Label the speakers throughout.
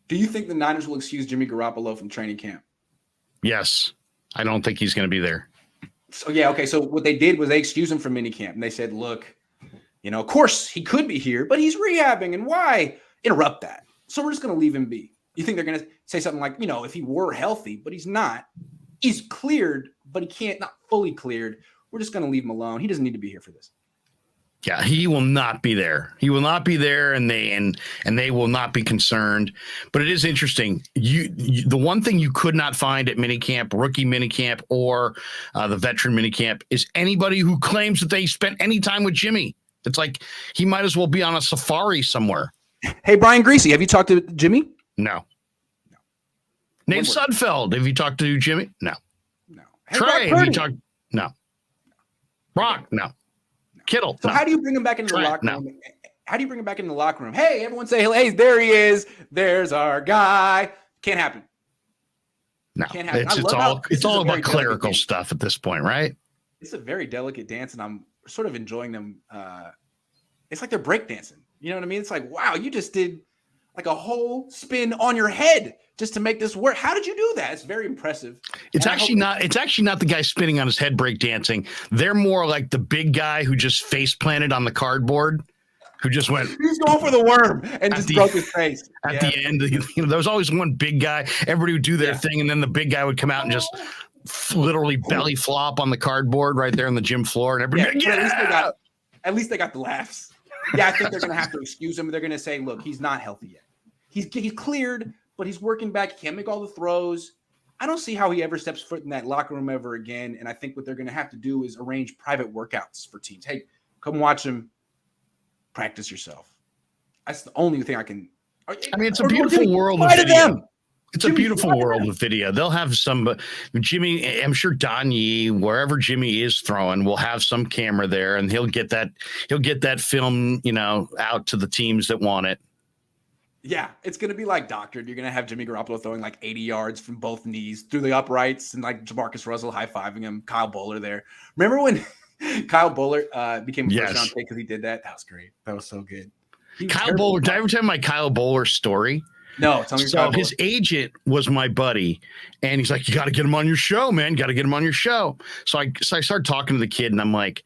Speaker 1: Do you think the Niners will excuse Jimmy Garoppolo from training camp?
Speaker 2: Yes. I don't think he's going to be there.
Speaker 1: So, yeah, okay. So what they did was they excused him from minicamp. And they said, look, of course he could be here, but he's rehabbing. And why interrupt that? So we're just going to leave him be. You think they're going to say something like, if he were healthy, but he's not. He's cleared, but he not fully cleared. We're just going to leave him alone. He doesn't need to be here for this.
Speaker 2: Yeah, he will not be there. He will not be there, and they will not be concerned. But it is interesting. The one thing you could not find at minicamp, rookie minicamp, or the veteran minicamp is anybody who claims that they spent any time with Jimmy. It's like he might as well be on a safari somewhere.
Speaker 1: Hey, Brian Greasy, have you talked to Jimmy?
Speaker 2: No. Nate Sudfeld, have you talked to Jimmy? No.
Speaker 1: Hey,
Speaker 2: Trey, have you talked? No. Brock, no. Kittle.
Speaker 1: So how do you bring him back into the locker room? How do you bring him back into the locker room? Hey, everyone say, hey, there he is. There's our guy. Can't happen.
Speaker 2: No, can't happen. It's all about clerical stuff at this point, right?
Speaker 1: It's a very delicate dance, and I'm sort of enjoying them. It's like they're breakdancing. You know what I mean? It's like, wow, you just did like a whole spin on your head just to make this work. How did you do that? It's very impressive.
Speaker 2: It's actually not the guy spinning on his head breakdancing. They're more like the big guy who just face planted on the cardboard, who just went.
Speaker 1: He's going for the worm and just broke his face.
Speaker 2: At the end, there was always one big guy. Everybody would do their thing, and then the big guy would come out and just literally belly flop on the cardboard right there on the gym floor. And everybody,
Speaker 1: at least they got the laughs. Yeah, I think they're going to have to excuse him. They're going to say, look, he's not healthy yet. He's cleared, but he's working back. He can't make all the throws. I don't see how he ever steps foot in that locker room ever again. And I think what they're going to have to do is arrange private workouts for teams. Hey, come watch him practice yourself. That's the only thing I can.
Speaker 2: I mean, it's a beautiful world of video. It's a beautiful world of video. They'll have some Jimmy. I'm sure Don Yee, wherever Jimmy is throwing, will have some camera there, and he'll get that film, out to the teams that want it.
Speaker 1: Yeah, it's going to be like doctored. You're going to have Jimmy Garoppolo throwing like 80 yards from both knees through the uprights, and like Jamarcus Russell high-fiving him. Kyle Bowler there. Remember when Kyle Bowler became a first-round pick because he did that? That was great. That was so good.
Speaker 2: Kyle Bowler. Did I ever tell my Kyle Bowler story?
Speaker 1: No, tell me.
Speaker 2: So his agent was my buddy, and he's like, "You got to get him on your show, man. Got to get him on your show." So I started talking to the kid, and I'm like,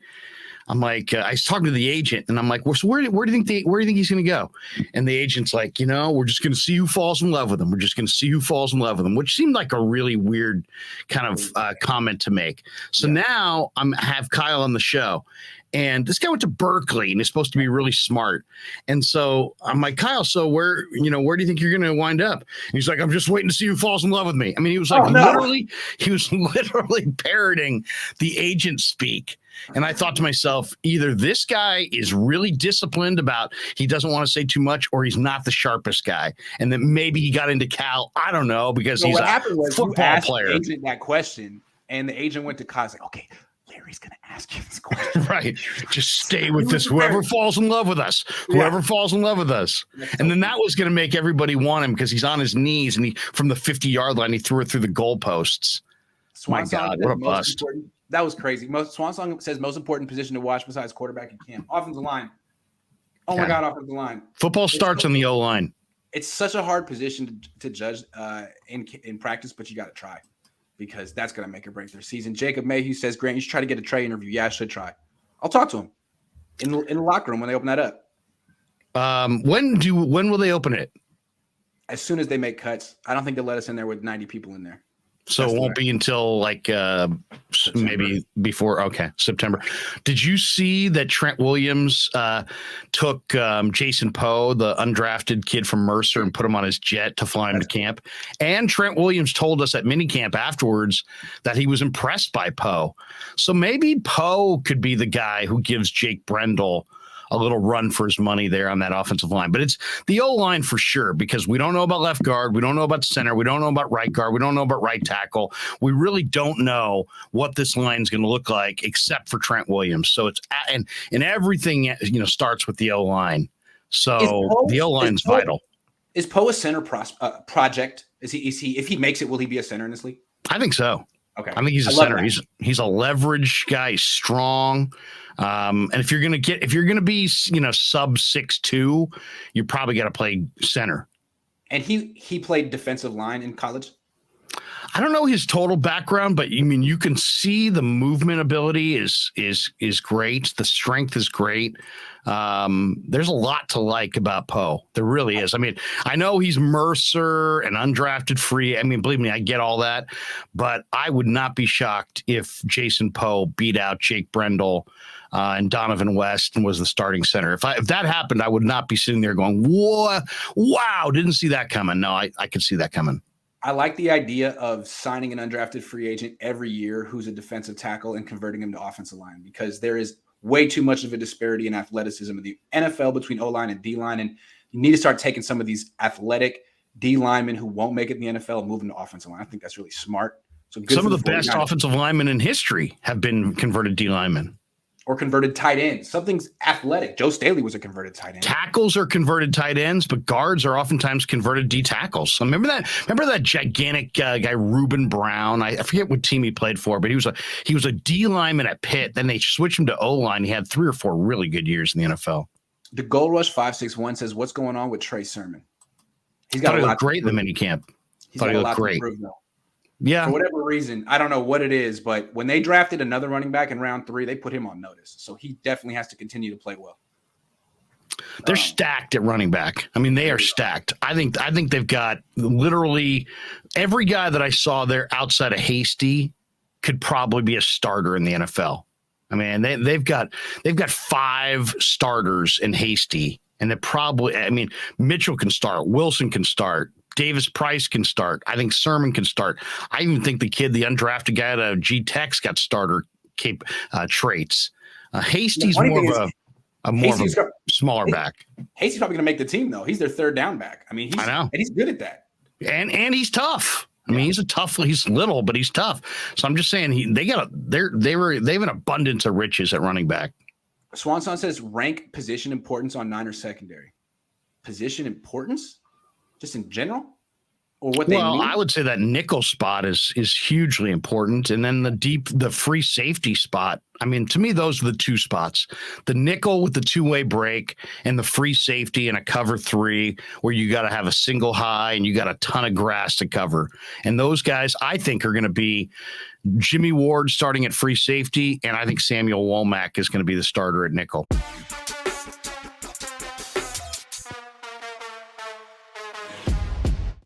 Speaker 2: I was talking to the agent, and I'm like, well, so where do you think he's going to go? And the agent's like, we're just going to see who falls in love with him. We're just going to see who falls in love with him, which seemed like a really weird kind of comment to make. So now I have Kyle on the show. And this guy went to Berkeley and is supposed to be really smart. And so I'm like, Kyle, so where do you think you're going to wind up? And he's like, I'm just waiting to see who falls in love with me. I mean, he was like, he was literally parroting the agent speak. And I thought to myself, either this guy is really disciplined about he doesn't want to say too much, or he's not the sharpest guy. And then maybe he got into Cal. I don't know, because he's a football player.
Speaker 1: The agent that question, and the agent went to Kyle. Like, okay, Larry's going to ask you this question.
Speaker 2: Right. Just stay with this. Whoever falls in love with us. Whoever falls in love with us. And then that was going to make everybody want him because he's on his knees, and from the 50-yard line, he threw it through the goalposts. My God, what a bust.
Speaker 1: That was crazy. Swan Song says most important position to watch besides quarterback and camp. Offensive line. Oh, my God, offensive line.
Speaker 2: Football starts on the O-line.
Speaker 1: It's such a hard position to judge in practice, but you got to try, because that's going to make or break their season. Jacob Mayhew says, Grant, you should try to get a Trey interview. Yeah, I should try. I'll talk to him in the locker room when they open that up.
Speaker 2: When will they open it?
Speaker 1: As soon as they make cuts. I don't think they'll let us in there with 90 people in there.
Speaker 2: So it won't be until like maybe before. Okay, September. Did you see that Trent Williams took Jason Poe, the undrafted kid from Mercer, and put him on his jet to fly him to camp? And Trent Williams told us at minicamp afterwards that he was impressed by Poe. So maybe Poe could be the guy who gives Jake Brendel a little run for his money there on that offensive line. But it's the O-line for sure, because we don't know about left guard. We don't know about center. We don't know about right guard. We don't know about right tackle. We really don't know what this line is going to look like except for Trent Williams. So it's and everything, starts with the O-line. So the O-line is vital.
Speaker 1: Is Poe a center project? Is he, if he makes it, will he be a center in this league?
Speaker 2: I think so.
Speaker 1: Okay.
Speaker 2: I think he's a center. He's a leverage guy. He's strong. And if you're going to be, sub 6'2", you probably got to play center.
Speaker 1: And he played defensive line in college.
Speaker 2: I don't know his total background, but I mean, you can see the movement ability is great. The strength is great. There's a lot to like about Poe. There really is. I mean, I know he's Mercer and undrafted free. I mean, believe me, I get all that, but I would not be shocked if Jason Poe beat out Jake Brendel and Donovan West and was the starting center. If that happened, I would not be sitting there going, "Whoa, wow, didn't see that coming." No, I could see that coming.
Speaker 1: I like the idea of signing an undrafted free agent every year who's a defensive tackle and converting him to offensive line, because there is way too much of a disparity in athleticism in the NFL between O-line and D-line. And you need to start taking some of these athletic D linemen who won't make it in the NFL and moving to offensive line. I think that's really smart. So good.
Speaker 2: Some of the best offensive linemen in history have been converted D linemen.
Speaker 1: Or converted tight ends. Something's athletic. Joe Staley was a converted tight end.
Speaker 2: Tackles are converted tight ends, but guards are oftentimes converted D tackles. So remember that gigantic guy, Reuben Brown. I forget what team he played for, but he was a D lineman at Pitt. Then they switched him to O line. He had 3 or 4 really good years in the NFL.
Speaker 1: The Gold Rush 561 says, "What's going on with Trey Sermon?"
Speaker 2: He's got a lot great in the minicamp.
Speaker 1: Thought he looked great. Though.
Speaker 2: Yeah.
Speaker 1: For whatever reason, I don't know what it is, but when they drafted another running back in round 3, they put him on notice. So he definitely has to continue to play well.
Speaker 2: They're stacked at running back. I mean, they are stacked. I think they've got literally every guy that I saw there outside of Hasty could probably be a starter in the NFL. I mean, they've got 5 starters in Hasty, and they probably, I mean, Mitchell can start, Wilson can start, Davis Price can start. I think Sermon can start. I even think the undrafted guy at G-Tech's got starter traits. Hasty's more of a smaller back.
Speaker 1: Hasty's probably going to make the team, though. He's their 3rd down back. I mean, he's good at that.
Speaker 2: And he's tough. I mean, he's little, but he's tough. So I'm just saying they have an abundance of riches at running back.
Speaker 1: Swanson says rank position importance on Niners secondary. Position importance? Just in general, or what they mean?
Speaker 2: I would say that nickel spot is hugely important, and then the free safety spot. I mean, to me, those are the 2 spots: the nickel with the 2-way break, and the free safety in a cover 3, where you got to have a single high and you got a ton of grass to cover. And those guys, I think, are going to be Jimmy Ward starting at free safety, and I think Samuel Womack is going to be the starter at nickel.